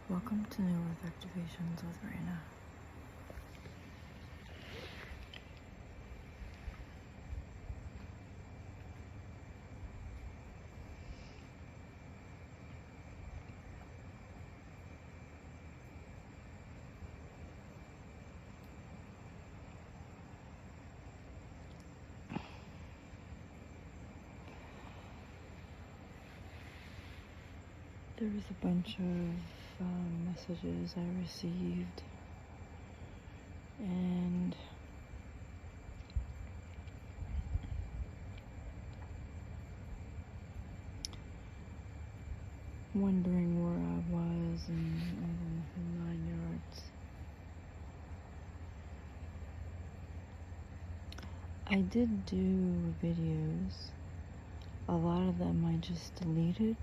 Welcome to New Earth Activations with Raina. There was a bunch of messages I received, and wondering where I was in 9 yards. I did do videos. A lot of them I just deleted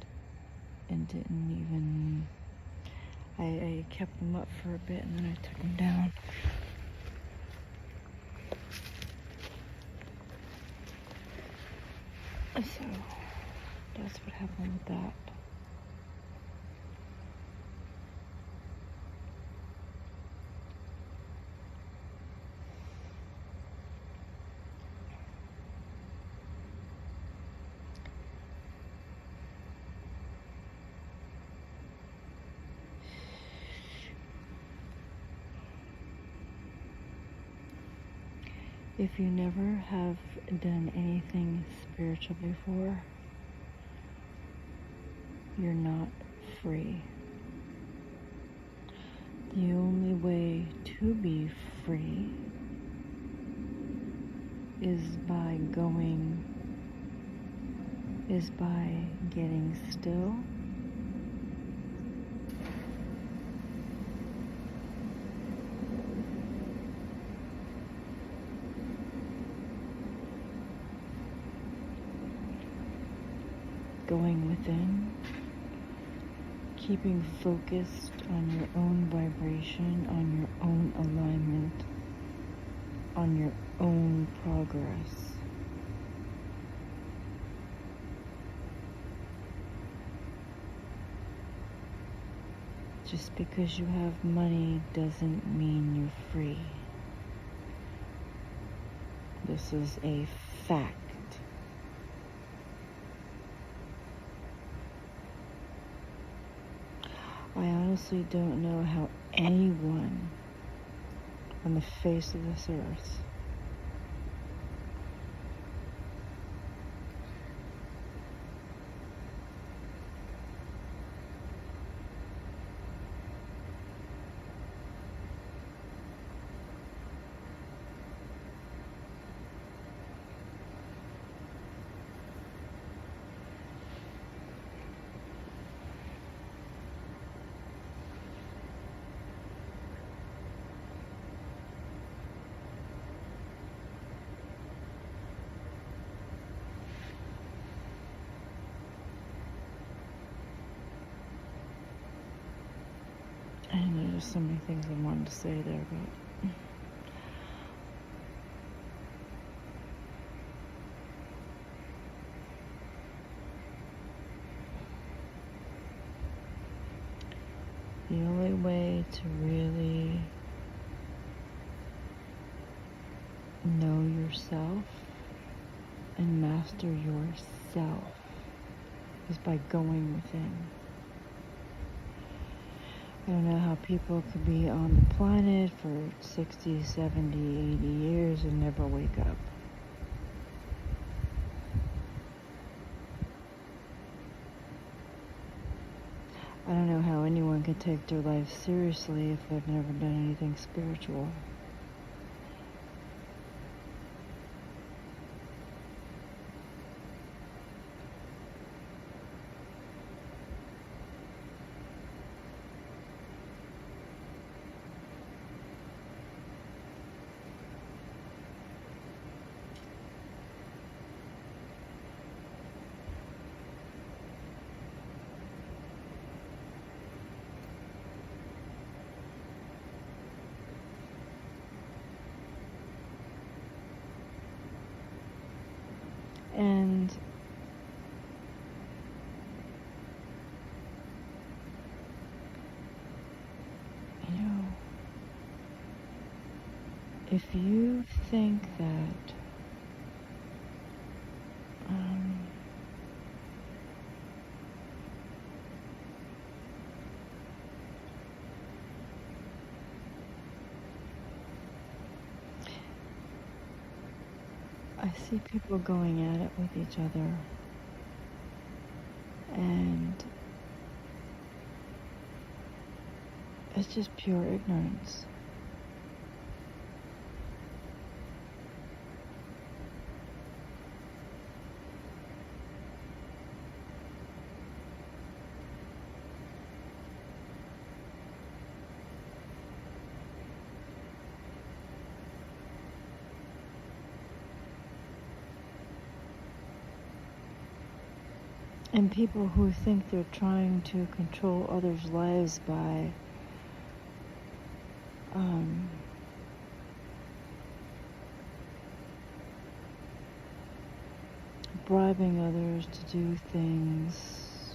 and didn't even, I kept them up for a bit and then I took them down. So that's what happened with that. If you never have done anything spiritual before, you're not free. The only way to be free is by getting still going within, keeping focused on your own vibration, on your own alignment, on your own progress. Just because you have money doesn't mean you're free. This is a fact. I honestly don't know how anyone on the face of this earth I know there's so many things I wanted to say there, but the only way to really know yourself and master yourself is by going within. I don't know how people could be on the planet for 60, 70, 80 years and never wake up. I don't know how anyone can take their life seriously if they've never done anything spiritual. And if you think that I see people going at it with each other, and it's just pure ignorance. And people who think they're trying to control others' lives by bribing others to do things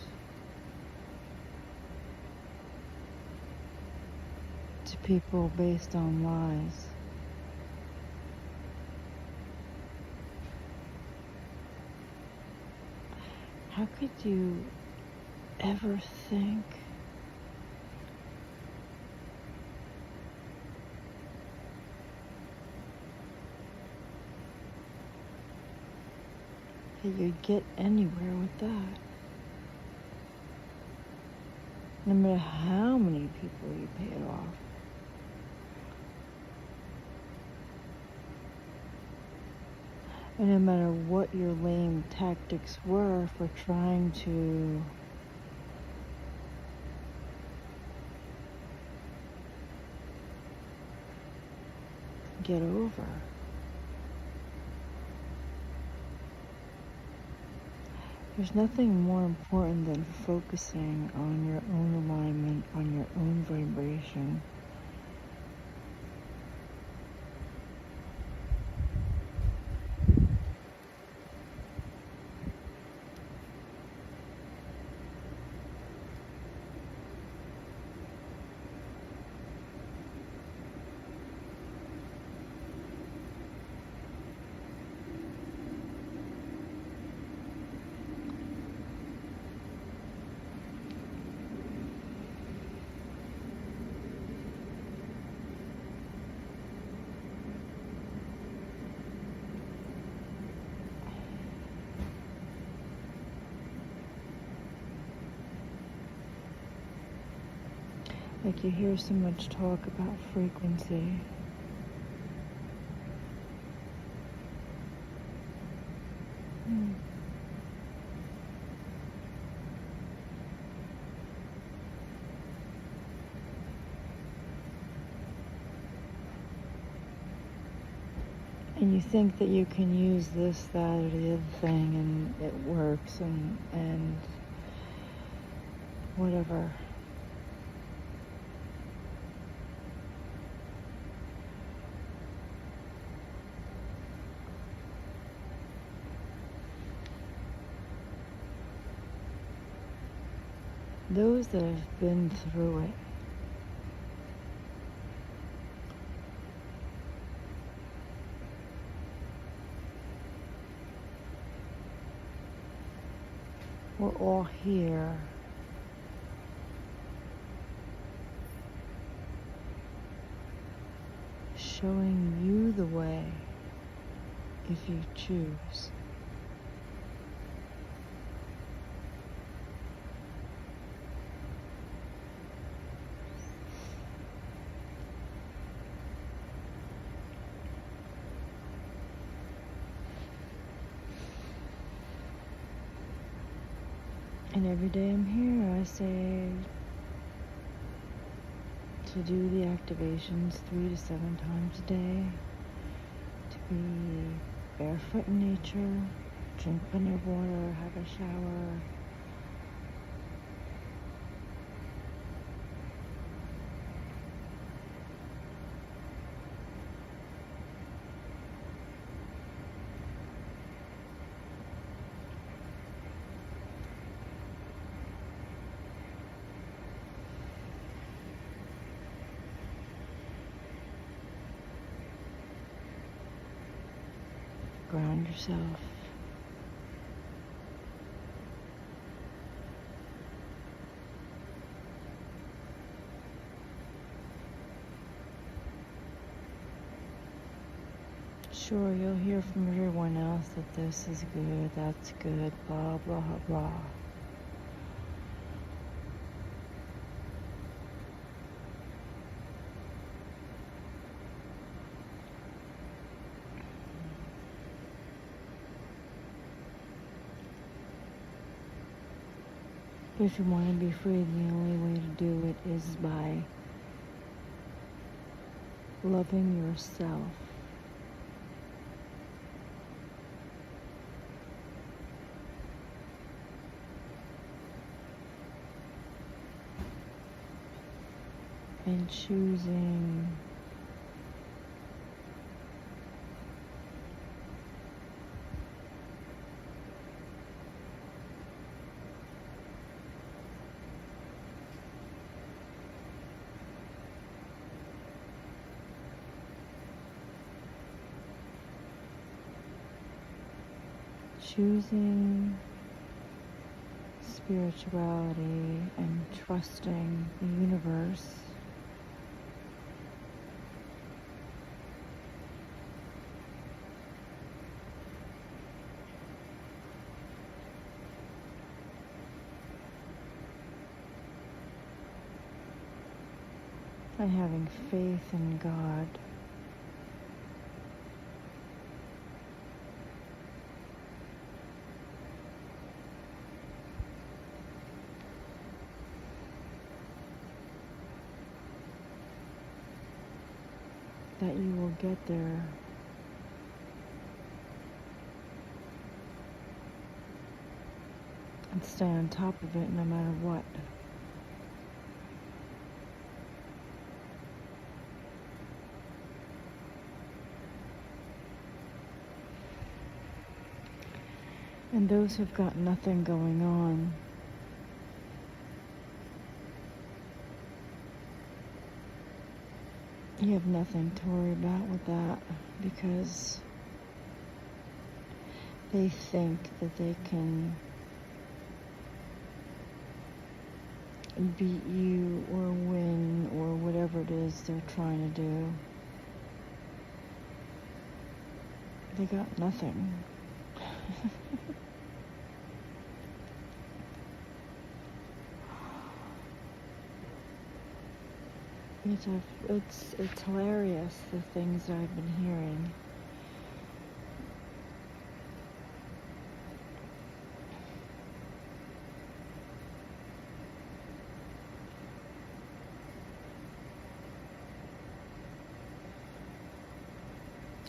to people based on lies. How could you ever think that you'd get anywhere with that? No matter how many people you paid off. And no matter what your lame tactics were for trying to get over. There's nothing more important than focusing on your own alignment, on your own vibration. Like you hear so much talk about frequency. And you think that you can use this, that, or the other thing, and it works, and whatever. Those that have been through it we're all here showing you the way if you choose. And every day I'm here, I say to do the activations 3 to 7 times a day, to be barefoot in nature, drink plenty of water, have a shower, ground yourself. Sure, you'll hear from everyone else that this is good, that's good, blah, blah, blah. But if you want to be free, the only way to do it is by loving yourself. And choosing spirituality and trusting the universe. And having faith in God. That you will get there. And stay on top of it no matter what. And those who've got nothing going on, you have nothing to worry about with that, because they think that they can beat you or win or whatever it is they're trying to do. They got nothing. It's hilarious, the things I've been hearing.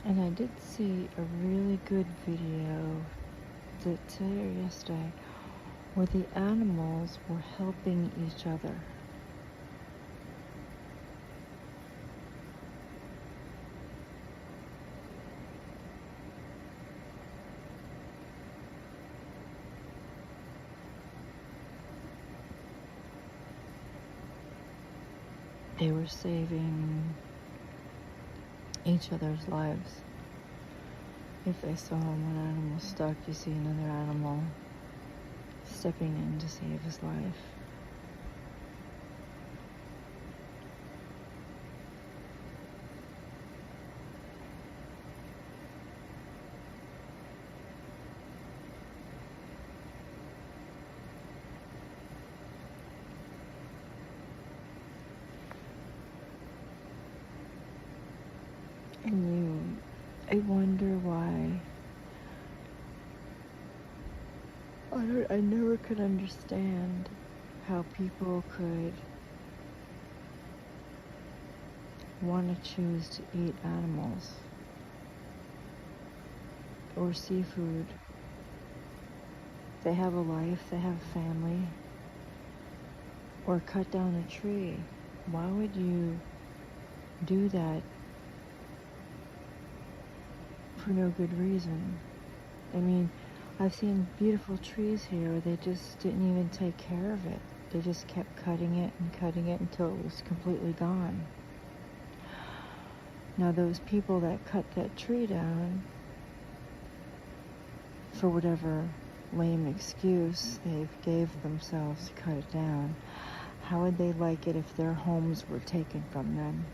And I did see a really good video today or yesterday where the animals were helping each other. They were saving each other's lives. If they saw one animal stuck, you see another animal stepping in to save his life. And I wonder why. I never could understand how people could want to choose to eat animals or seafood. They have a life, they have a family, or cut down a tree. Why would you do that for no good reason? I mean, I've seen beautiful trees here where they just didn't even take care of it. They just kept cutting it until it was completely gone. Now those people that cut that tree down for whatever lame excuse they gave themselves to cut it down, how would they like it if their homes were taken from them?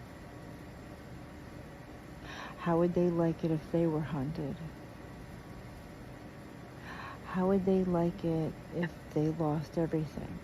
How would they like it if they were hunted? How would they like it if they lost everything?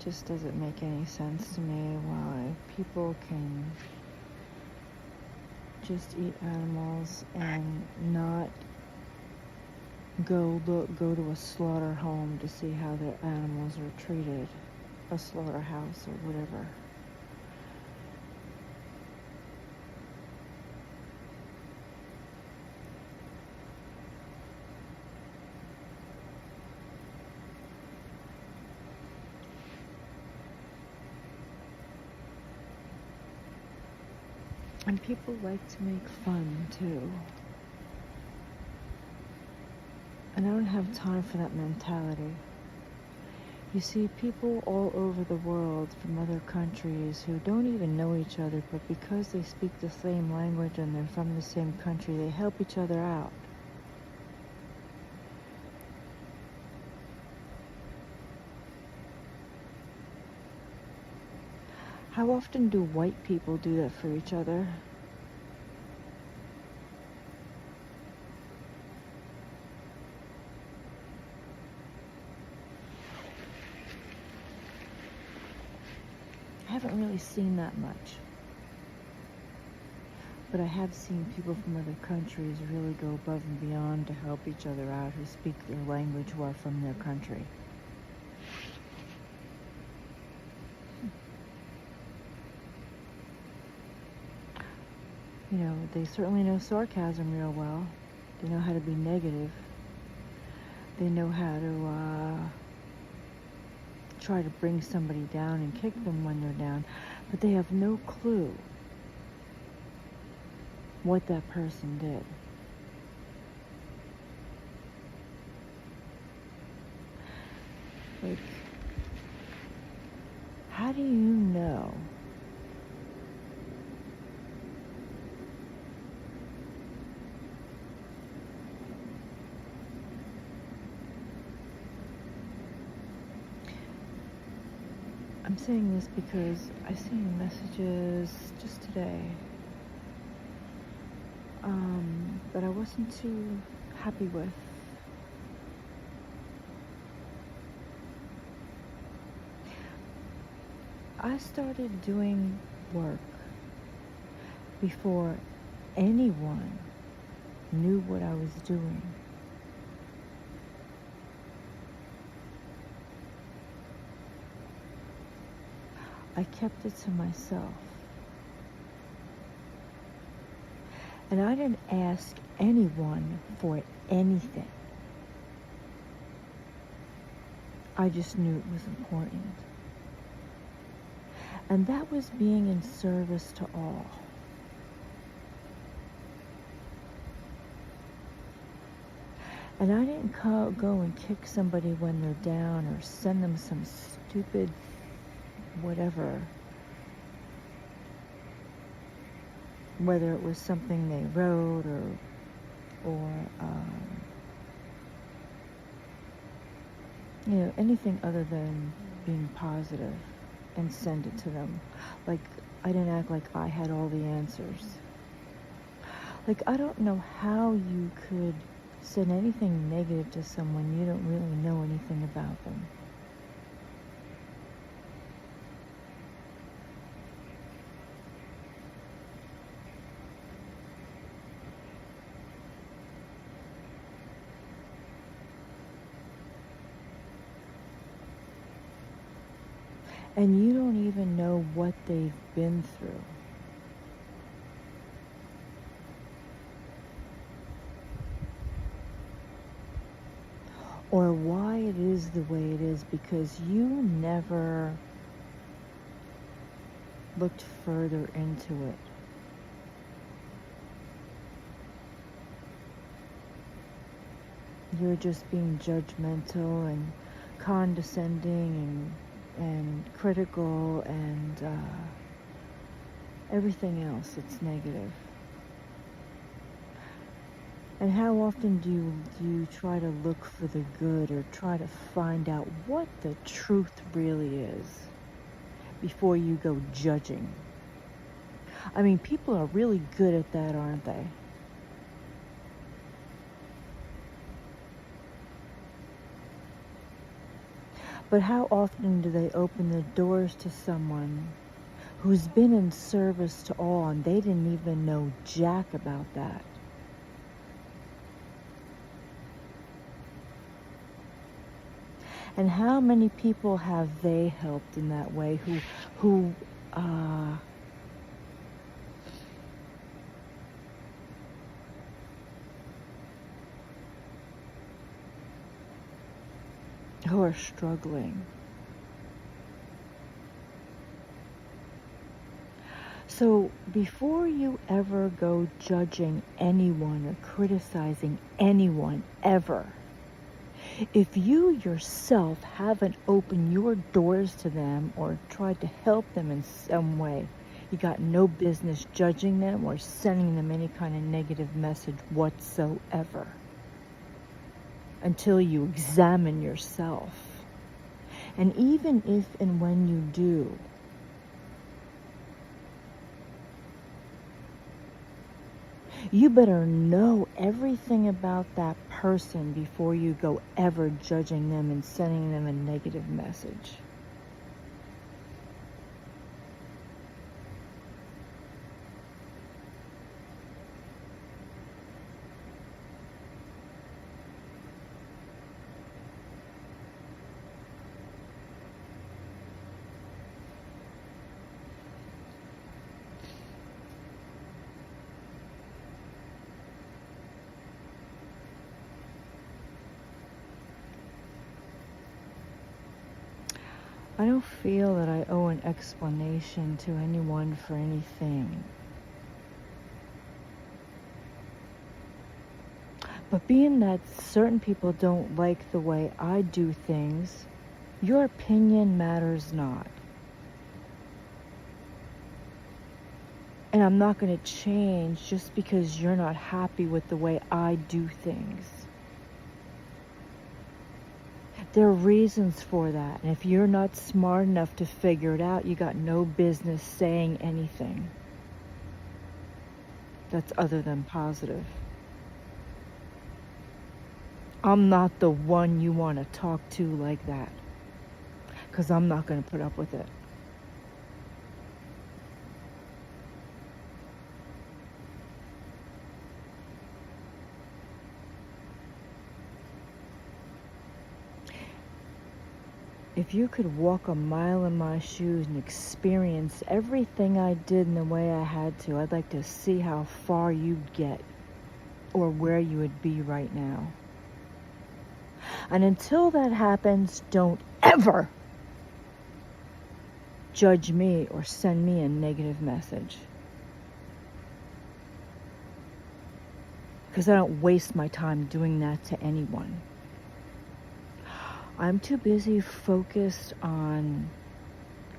Just doesn't make any sense to me why people can just eat animals and not go to a slaughter home to see how their animals are treated, a slaughterhouse or whatever. And people like to make fun too. And I don't have time for that mentality. You see, people all over the world from other countries who don't even know each other, but because they speak the same language and they're from the same country, they help each other out. How often do white people do that for each other? I haven't really seen that much. But I have seen people from other countries really go above and beyond to help each other out who speak their language who are from their country. You know, they certainly know sarcasm real well. They know how to be negative. They know how to try to bring somebody down and kick them when they're down. But they have no clue what that person did. Like, how do you know I'm saying this because I seen messages just today that I wasn't too happy with. I started doing work before anyone knew what I was doing. I kept it to myself. And I didn't ask anyone for anything. I just knew it was important. And that was being in service to all. And I didn't go and kick somebody when they're down or send them some stupid whatever. Whether it was something they wrote or you know, anything other than being positive and send it to them. Like, I didn't act like I had all the answers. Like, I don't know how you could send anything negative to someone you don't really know anything about them. And you don't even know what they've been through. Or why it is the way it is, because you never looked further into it. you're just being judgmental and condescending and critical and everything else that's negative. And how often do you try to look for the good or try to find out what the truth really is before you go judging? I mean, people are really good at that, aren't they? But how often do they open the doors to someone who's been in service to all and they didn't even know jack about that? And how many people have they helped in that way who are struggling? So before you ever go judging anyone or criticizing anyone ever, if you yourself haven't opened your doors to them or tried to help them in some way, you got no business judging them or sending them any kind of negative message whatsoever until you examine yourself. And even if and when you do, you better know everything about that person before you go ever judging them and sending them a negative message. I don't feel that I owe an explanation to anyone for anything. But being that certain people don't like the way I do things, your opinion matters not. And I'm not going to change just because you're not happy with the way I do things. There are reasons for that. And if you're not smart enough to figure it out, you got no business saying anything that's other than positive. I'm not the one you want to talk to like that, because I'm not going to put up with it. If you could walk a mile in my shoes and experience everything I did in the way I had to, I'd like to see how far you'd get or where you would be right now. And until that happens, don't ever judge me or send me a negative message. Because I don't waste my time doing that to anyone. I'm too busy focused on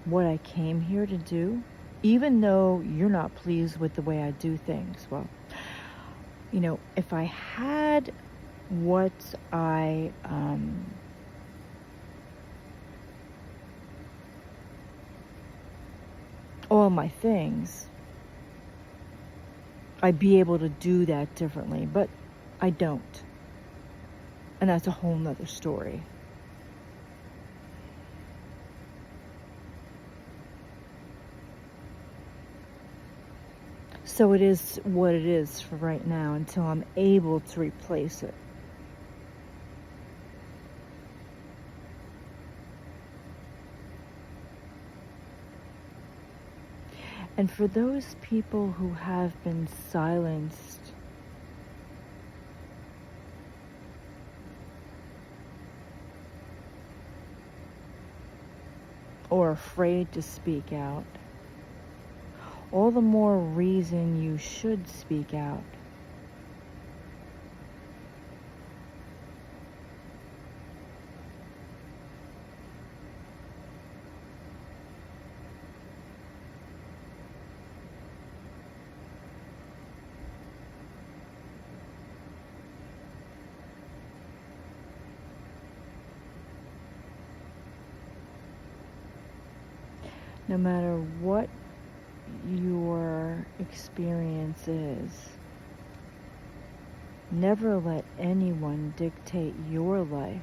what I came here to do, even though you're not pleased with the way I do things. Well, you know, if I had what all my things, I'd be able to do that differently, but I don't. And that's a whole nother story. So it is what it is for right now until I'm able to replace it. And for those people who have been silenced, or afraid to speak out, all the more reason you should speak out. No matter what your experience is, never let anyone dictate your life.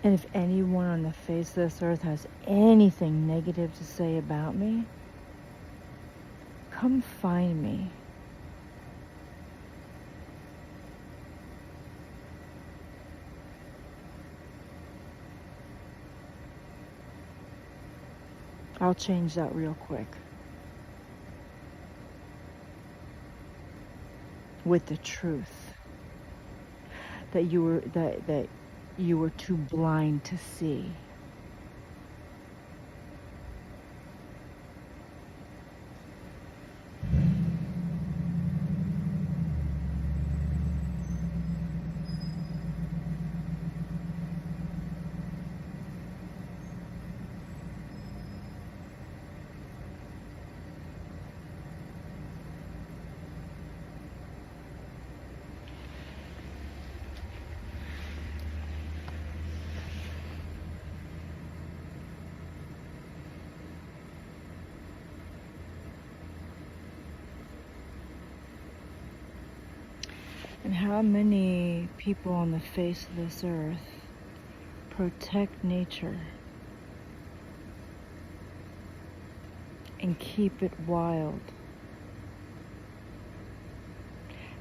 And if anyone on the face of this earth has anything negative to say about me, come find me. I'll change that real quick. With the truth that you were too blind to see. And how many people on the face of this earth protect nature and keep it wild?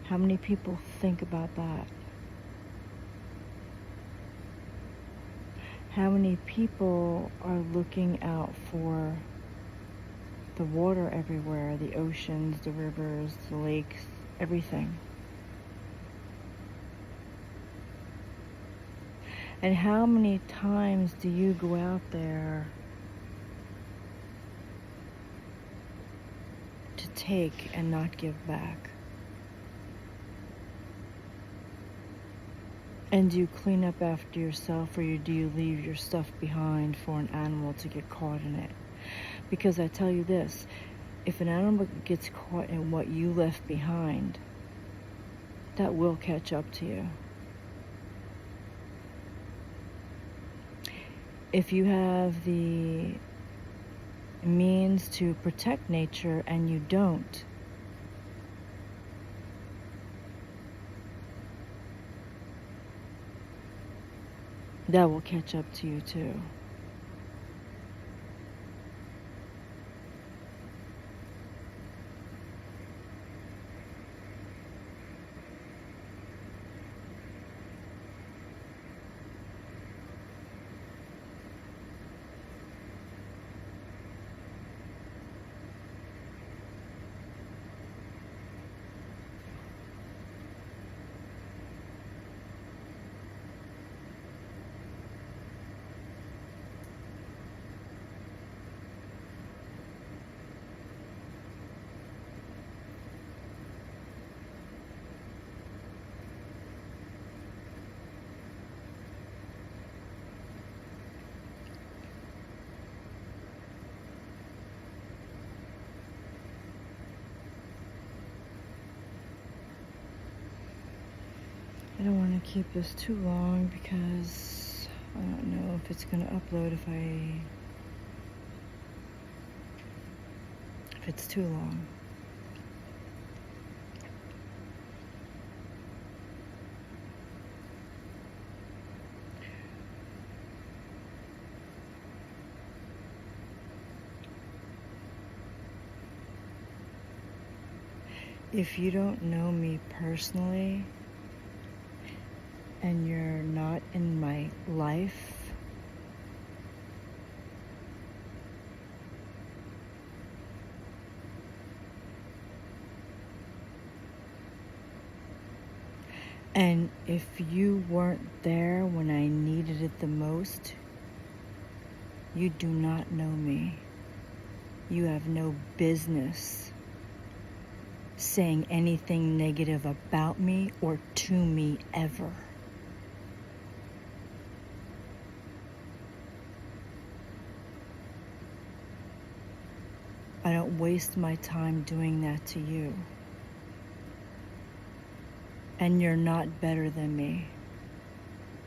How many people think about that? How many people are looking out for the water everywhere, the oceans, the rivers, the lakes, everything? And how many times do you go out there to take and not give back? And do you clean up after yourself, or do you leave your stuff behind for an animal to get caught in it? Because I tell you this, if an animal gets caught in what you left behind, that will catch up to you. If you have the means to protect nature and you don't, that will catch up to you too. I don't want to keep this too long because I don't know if it's going to upload if it's too long. If you don't know me personally and you're not in my life, And if you weren't there when I needed it the most, you do not know me. You have no business saying anything negative about me or to me ever. I don't waste my time doing that to you. And you're not better than me,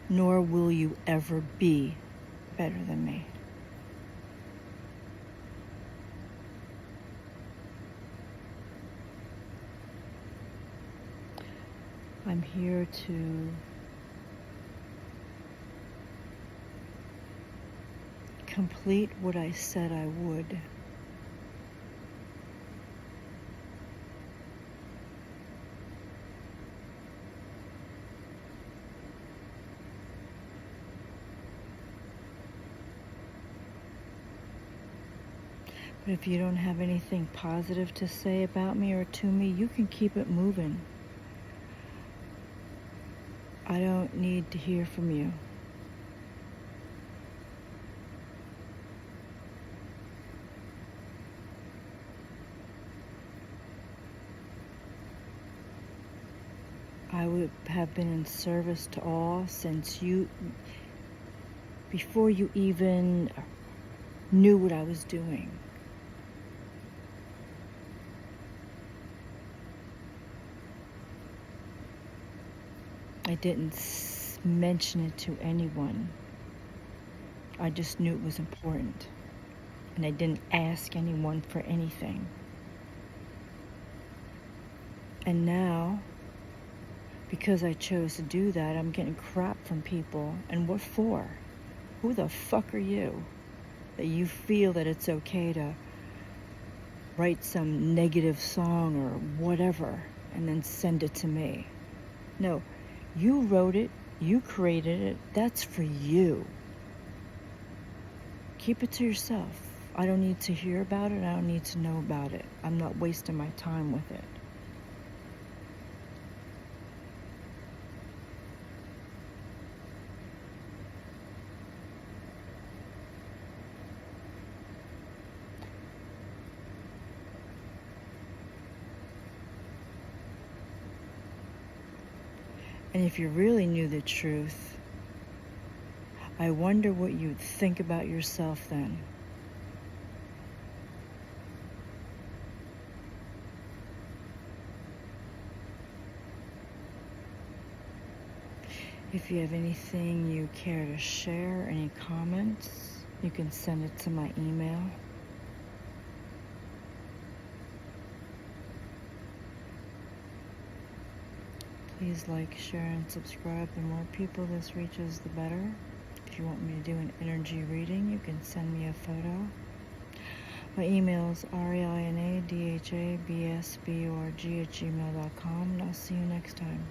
nor will you ever be better than me. I'm here to complete what I said I would. But if you don't have anything positive to say about me or to me, you can keep it moving. I don't need to hear from you. I would have been in service to all before you even knew what I was doing. I didn't mention it to anyone. I just knew it was important. And I didn't ask anyone for anything. And now, because I chose to do that, I'm getting crap from people. And what for? Who the fuck are you? That you feel that it's okay to write some negative song or whatever and then send it to me. No, you wrote it, you created it, that's for you. Keep it to yourself. I don't need to hear about it, I don't need to know about it. I'm not wasting my time with it. And if you really knew the truth, I wonder what you'd think about yourself then. If you have anything you care to share, any comments, you can send it to my email. Please like, share, and subscribe. The more people this reaches, the better. If you want me to do an energy reading, you can send me a photo. My email is reinadhabsborg@gmail.com, and I'll see you next time.